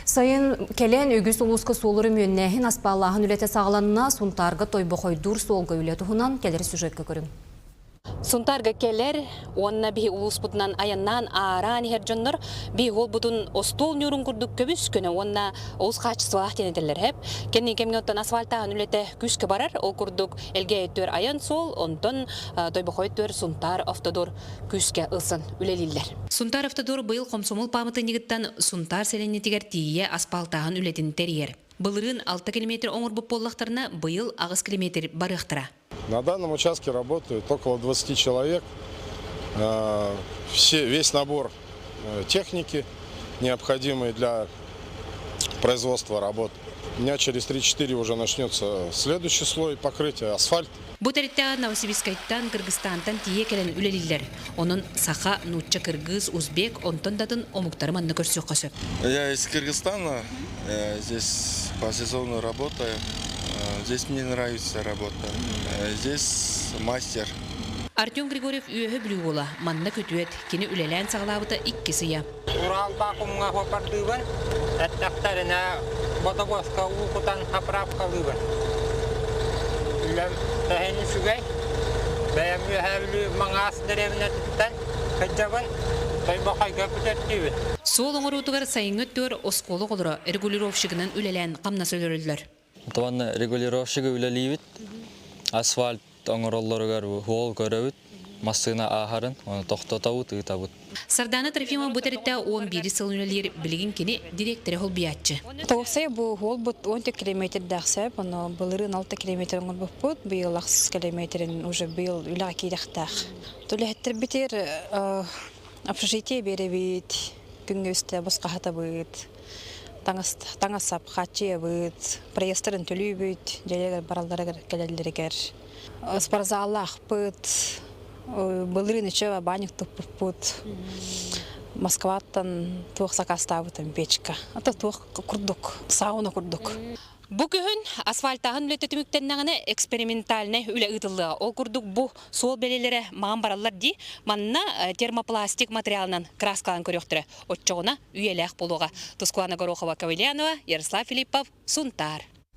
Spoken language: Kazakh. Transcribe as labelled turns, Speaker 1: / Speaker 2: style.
Speaker 1: Sayın kelen ügüs uluska soluru münnähin aspallahın ülete sağlanına suntarga toybokoydur solga ületuhunan keleri süjetka körün.
Speaker 2: Suntarga keler, onna bihi ulusputnan ayannan arani herjonlar bihi olbutun ostol nürün kurduk köbüs köne onna oğuz kaçısı vaht yeneteller hep. Kendi kemiyottan asfaltağın ülete küske barar, ol kurduk elge ettör ayan sol, ondan toybokoydur suntar avtodor küske ılsın üleliller. Suntar avtodor bıyıl komsomol pamıtın yigittan suntar selenetiger tiye asfaltağın ületin teriyer. Былырын 6 километр оңыр бұп боллақтарына бұйыл ағыз километр барықтыра.
Speaker 3: На данном участке работают около 20 человек. Весь набор техники, необходимый для производства работ. У меня через 3-4 уже начнется следующий слой покрытия, асфальт.
Speaker 2: Бу тарихта Новосибирскайттан, Кыргызстантан тие келен үлелилер. Onun саха, нутча, кыргыз, узбек, онтон датын омуктары манны көрсөк қасып.
Speaker 4: Я из Кыргызстана, здесь по сезону работаю. Здесь мне нравится работа. Здесь мастер.
Speaker 2: Артем Григорьев үйөһө білүү бола, манна көтүөт, кені үлелән сағлабыта иккісия.
Speaker 5: Уралда кумга хопардыбын, әттақтарына ботабоска уқутан хапрап қалыбын. Үлем тәхені сүгей, бәйім үйәвілі маңас дәревінеттен қыджабын, тойбақайға күтеттейбін.
Speaker 2: Сол оңыр ұтығар сайын өттөр осколы қолыра регулировщигынан үлелән қамна сөйлерілдер.
Speaker 6: Табанны регулировщигі үлелейбіт, асфальт оңыролларығар хуол көрөбіт, массына ахарын, оны тоқтатауыт, ұйтабыт.
Speaker 2: Сардана Трофима бұтарытта 11 сыл үлелер білген кені директоры хол биятчы.
Speaker 7: Тоғысай бұл хол бұт 10 километр дақсап, оны бұлырын 6 километр оңыр бұп бұд, бұл 6 километрін уже бұл үліға кейдақтақ. Төлі әттір бітер общежитие бері бейт, күнгі үсті бұсқа хата бұд. Таңасап хатчия бұд, проестырын төлі бұд, жәлегер баралдарығыр кәлелдерігер. Спортзалах бұд, бұлырын үші баник тұп бұд. Москваттан туық сақаста бұдын печка. Ата туық күрдік, сауна күрдік.
Speaker 2: Бу күн асфальтағын үлеті түміктеннағыны эксперименталіне үлі ұтылыға. Ол күрдік бұ сол белелері маған баралар ди, манна термопластик материалынан краскалан көріқтірі. Отчоғына үйеләқ болуға. Тускулана Горохова Кавельянова, Ярослав Филиппов, Сунтар.